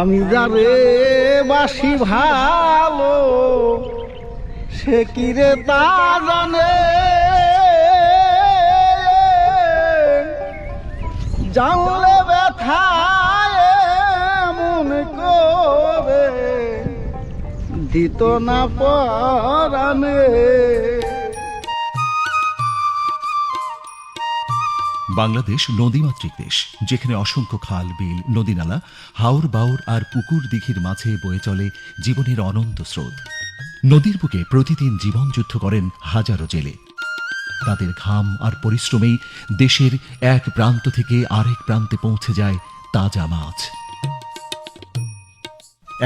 আমি যারে বাসি ভালো সে কি রে তা জানে, জানলে ব্যথা এমন করে দিত না পরাণে। বাংলাদেশ নদীমাতৃক দেশ, যেখানে অসংখ্য খাল, বিল, নদীনালা, হাওর বাওর আর পুকুর দিঘির মাঝে বয়ে চলে জীবনের অনন্ত স্রোত। নদীর বুকে প্রতিদিন জীবন যুদ্ধ করেন হাজারো জেলে। তাদের ঘাম আর পরিশ্রমেই দেশের এক প্রান্ত থেকে আরেক প্রান্তে পৌঁছে যায় তাজা মাছ।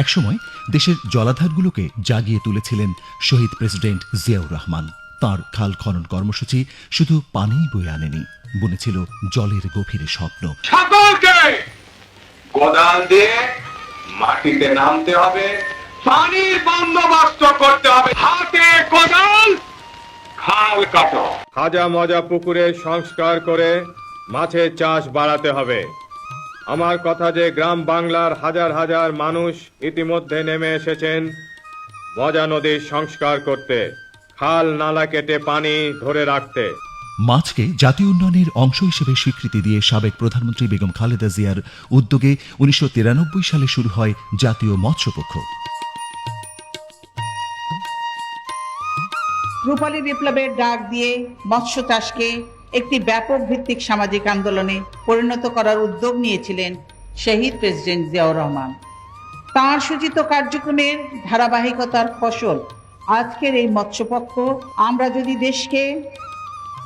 একসময় দেশের জলাধারগুলোকে জাগিয়ে তুলেছিলেন শহীদ প্রেসিডেন্ট জিয়াউর রহমান। তাঁর খাল খনন কর্মসূচি শুধু পানিই বয়ে আনেনি, বুনেছিল জলের গভীরে স্বপ্ন। সকলকে কোদাল দিয়ে মাটিতে নামতে হবে, পানির বন্দোবস্ত করতে হবে, হাতে কোদাল, খাল কাটো। খাজা মজা পুকুরের সংস্কার করে মাছের চাষ বাড়াতে হবে। আমার কথা যে গ্রাম বাংলার হাজার হাজার মানুষ ইতিমধ্যে নেমে এসেছেন মজা নদীর সংস্কার করতে, খাল নালা কেটে পানি ধরে রাখতে। মাছকে জাতীয় উন্নয়নের অংশ হিসেবে স্বীকৃতি দিয়ে সাবেক প্রধানমন্ত্রী বেগম খালেদা জিয়ার উদ্যোগে ১৯৯৩ সালে শুরু হয় জাতীয় মৎস্যপক্ষ। রূপালী বিপ্লবের ডাক দিয়ে মৎস্য চাষকে একটি ব্যাপক ভিত্তিক সামাজিক আন্দোলনে পরিণত করার উদ্যোগ নিয়েছিলেন শহীদ প্রেসিডেন্ট জিয়াউর রহমান। তাঁর সূচিত কার্যক্রমের ধারাবাহিকতার ফসল আজকের এই মৎস্যপক্ষ। আমরা যদি দেশকে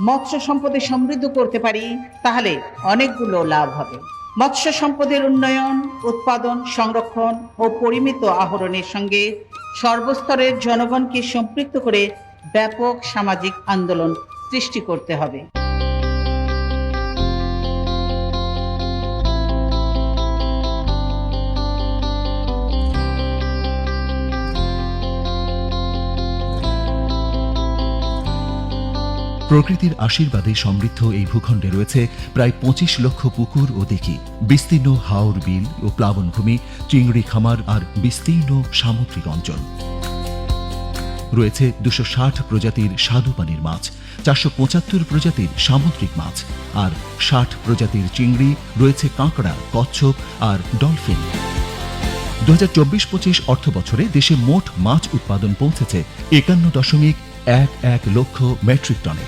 মৎস্য সম্পদে সমৃদ্ধ করতে পারি তাহলে অনেকগুলো লাভ হবে। মৎস্য সম্পদের উন্নয়ন, উৎপাদন, সংরক্ষণ ও পরিমিত আহরণের সঙ্গে সর্বস্তরের জনগণকে সম্পৃক্ত করে ব্যাপক সামাজিক আন্দোলন সৃষ্টি করতে হবে। প্রকৃতির আশীর্বাদে সমৃদ্ধ এই ভূখণ্ডে রয়েছে প্রায় ২৫ লক্ষ পুকুর ও দিঘি, বিস্তীর্ণ হাওর, বিল ও প্লাবনভূমি, চিংড়ি খামার আর বিস্তীর্ণ সামুদ্রিক অঞ্চল। রয়েছে ২৬০ প্রজাতির স্বাদুপানির মাছ, ৪৭৫ প্রজাতির সামুদ্রিক মাছ আর ৬০ প্রজাতির চিংড়ি, রয়েছে কাঁকড়া, কচ্ছপ আর ডলফিন। ২০২৪-২৫ অর্থ বছরে দেশে মোট মাছ উৎপাদন পৌঁছেছে ৫১.১১ লক্ষ মেট্রিক টনে।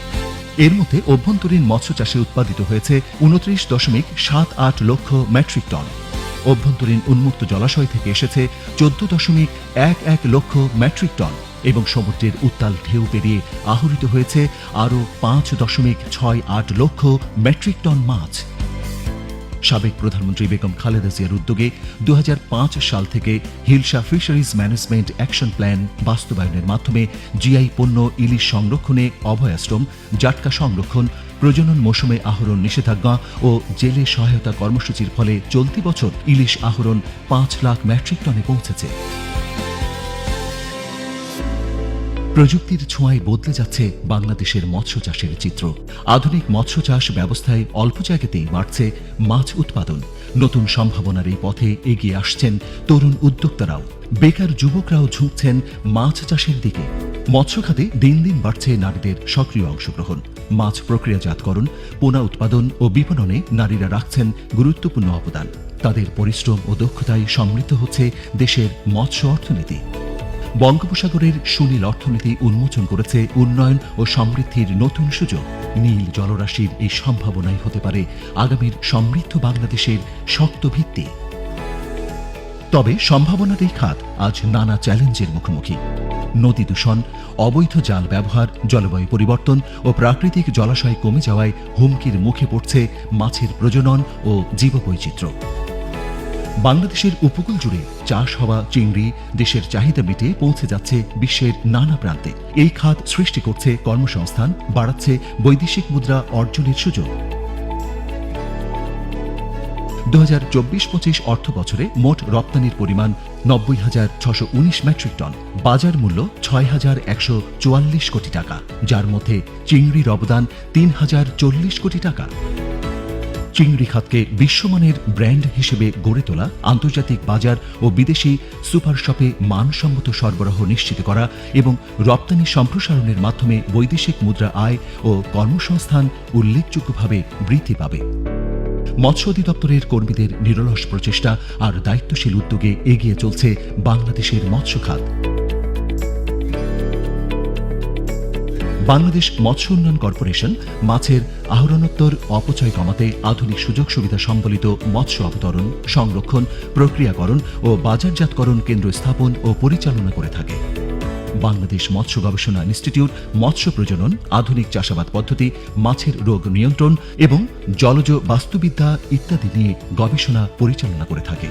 এর মধ্যে অভ্যন্তরীণ মৎস্য চাষে উৎপাদিত হয়েছে ২৯.৭৮ লক্ষ মেট্রিক টন। অভ্যন্তরীণ উন্মুক্ত জলাশয় থেকে এসেছে ১৪.১১ লক্ষ মেট্রিক টন এবং সমুদ্রের উত্তাল ঢেউ পেরিয়ে আহরিত হয়েছে আরও ৫.৬৮ লক্ষ মেট্রিক টন মাছ। সাবেক প্রধানমন্ত্রী বেগম খালেদা জিয়ার উদ্যোগে ২০০৫ সাল থেকে hilsa fisheries management action plan বাস্তবায়নের মাধ্যমে জিআই পণ্য ইলিশ সংরক্ষণে অভয়াশ্রম, জাটকা সংরক্ষণ, প্রজনন মৌসুমে আহরণ নিষেধাজ্ঞা ও জেলে সহায়তা কর্মসূচির ফলে চলতি বছর ইলিশ আহরণ ৫ লাখ মেট্রিক টনে পৌঁছেছে। প্রযুক্তির ছোঁয়ায় বদলে যাচ্ছে বাংলাদেশের মৎস্য চাষের চিত্র। আধুনিক মৎস্য চাষ ব্যবস্থায় অল্প জায়গাতেই বাড়ছে মাছ উৎপাদন। নতুন সম্ভাবনার এই পথে এগিয়ে আসছেন তরুণ উদ্যোক্তারাও। বেকার যুবকরাও ঝুঁকছেন মাছ চাষের দিকে। মৎস্য খাতে দিন দিন বাড়ছে নারীদের সক্রিয় অংশগ্রহণ। মাছ প্রক্রিয়াজাতকরণ, পোনা উৎপাদন ও বিপণনে নারীরা রাখছেন গুরুত্বপূর্ণ অবদান। তাদের পরিশ্রম ও দক্ষতায় সমৃদ্ধ হচ্ছে দেশের মৎস্য অর্থনীতি। বঙ্গোপসাগরের সুনীল অর্থনীতি উন্মোচন করেছে উন্নয়ন ও সমৃদ্ধির নতুন সুযোগ। নীল জলরাশির এই সম্ভাবনাই হতে পারে আগামীর সমৃদ্ধ বাংলাদেশের শক্ত ভিত্তি। তবে সম্ভাবনার এই খাত আজ নানা চ্যালেঞ্জের মুখোমুখি। নদী দূষণ, অবৈধ জাল ব্যবহার, জলবায়ু পরিবর্তন ও প্রাকৃতিক জলাশয় কমে যাওয়ায় হুমকির মুখে পড়ছে মাছের প্রজনন ও জীববৈচিত্র্য। বাংলাদেশের উপকূল জুড়ে চাষ হওয়া চিংড়ি দেশের চাহিদা মিটিয়ে পৌঁছে যাচ্ছে বিশ্বের নানা প্রান্তে। এই খাত সৃষ্টি করছে কর্মসংস্থান, বাড়াচ্ছে বৈদেশিক মুদ্রা অর্জনের সুযোগ। ২০২৪-২৫ অর্থ বছরে মোট রপ্তানির পরিমাণ ৯০,৬১৯ মেট্রিক টন, বাজার মূল্য ৬,১৪৪ কোটি টাকা, যার মধ্যে চিংড়ির অবদান ৩,০৪০ কোটি টাকা। চিংড়ি খাতকে বিশ্বমানের ব্র্যান্ড হিসেবে গড়ে তোলা, আন্তর্জাতিক বাজার ও বিদেশি সুপার শপে মানসম্মত সরবরাহ নিশ্চিত করা এবং রপ্তানি সম্প্রসারণের মাধ্যমে বৈদেশিক মুদ্রা আয় ও কর্মসংস্থান উল্লেখযোগ্যভাবে বৃদ্ধি পাবে। মৎস্য অধিদপ্তরের কর্মীদের নিরলস প্রচেষ্টা আর দায়িত্বশীল উদ্যোগে এগিয়ে চলছে বাংলাদেশের মৎস্য খাত। বাংলাদেশ মৎস্য উন্নয়ন কর্পোরেশন মাছের আহরণোত্তর অপচয় কমাতে আধুনিক সুযোগ সুবিধা সম্বলিত মৎস্য অবতরণ, সংরক্ষণ, প্রক্রিয়াকরণ ও বাজারজাতকরণ কেন্দ্র স্থাপন ও পরিচালনা করে থাকে। বাংলাদেশ মৎস্য গবেষণা ইনস্টিটিউট মৎস্য প্রজনন, আধুনিক চাষাবাদ পদ্ধতি, মাছের রোগ নিয়ন্ত্রণ এবং জলজ বাস্তুবিদ্যা ইত্যাদি নিয়ে গবেষণা পরিচালনা করে থাকে।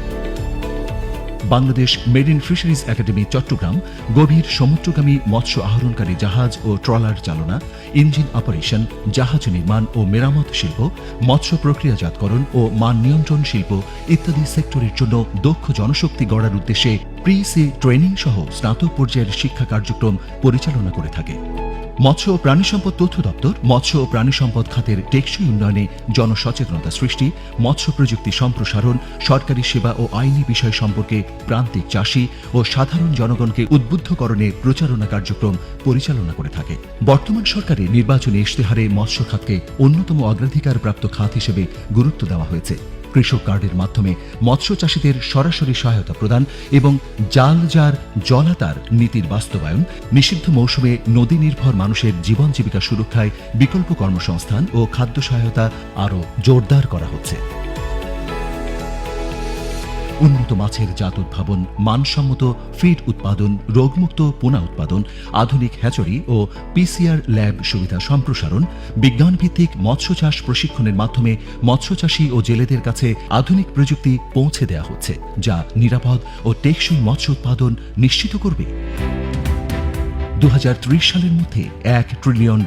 Bangladesh marine fisheries academy Chittagong গভীর সমুদ্রগামী মৎস্য আহরণকারী জাহাজ ও ট্রলার চালনা, ইঞ্জিন অপারেশন, জাহাজ নির্মাণ ও মেরামত শিল্প, মৎস্য প্রক্রিয়াজাতকরণ ও মান নিয়ন্ত্রণ শিল্প ইত্যাদি সেক্টরের জন্য দক্ষ জনশক্তি গড়ার উদ্দেশ্যে প্রি-সি ট্রেনিং সহ স্নাতক পর্যায়ের শিক্ষা কার্যক্রম পরিচালনা করে থাকে। মৎস্য ও প্রাণী সম্পদ তথ্য দপ্তর মৎস্য ও প্রাণী সম্পদ খাতের টেকসই উন্নয়নে জনসচেতনতা সৃষ্টি, মৎস্য প্রযুক্তি সম্প্রসারণ, সরকারি সেবা ও আইনি বিষয় সম্পর্কে প্রান্তিক চাষি ও সাধারণ জনগণকে উদ্বুদ্ধকরণে প্রচারণা কার্যক্রম পরিচালনা করে থাকে। বর্তমান সরকারের নির্বাচনী ইশতেহারে মৎস্য খাতকে অন্যতম অগ্রাধিকারপ্রাপ্ত খাত হিসেবে গুরুত্ব দেওয়া হয়েছে। কৃষক কার্ডের মাধ্যমে মৎস্য চাষীদের সরাসরি সহায়তা প্রদান এবং জাল জার জলাতার নীতির বাস্তবায়ন, নিষিদ্ধ মৌসুমে নদী নির্ভর মানুষের জীবন জীবিকা সুরক্ষায় বিকল্প কর্মসংস্থান ও খাদ্য সহায়তা আরও জোরদার করা হচ্ছে। উন্নত মাছের জাত উদ্ভাবন, মানসম্মত ফিড উৎপাদন, রোগমুক্ত পোনা উৎপাদন, আধুনিক হ্যাচরি ও পিসিআর ল্যাব সুবিধা সম্প্রসারণ, বিজ্ঞানভিত্তিক মৎস্য চাষ প্রশিক্ষণের মাধ্যমে মৎস্যচাষী ও জেলেদের কাছে আধুনিক প্রযুক্তি পৌঁছে দেওয়া হচ্ছে, যা নিরাপদ ও টেকসই মৎস্য উৎপাদন নিশ্চিত করবে। 2030 সালের মধ্যে $1 ট্রিলিয়ন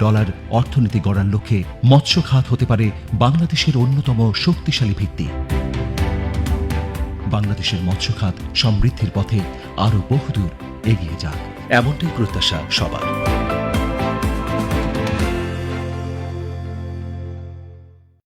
অর্থনীতি গড়ার লক্ষ্যে মৎস্য খাত হতে পারে বাংলাদেশের অন্যতম শক্তিশালী ভিত্তি। বাংলাদেশের মৎস্য খাত সমৃদ্ধির পথে আরও বহুদূর এগিয়ে যাক, এমনটাই প্রত্যাশা সবার।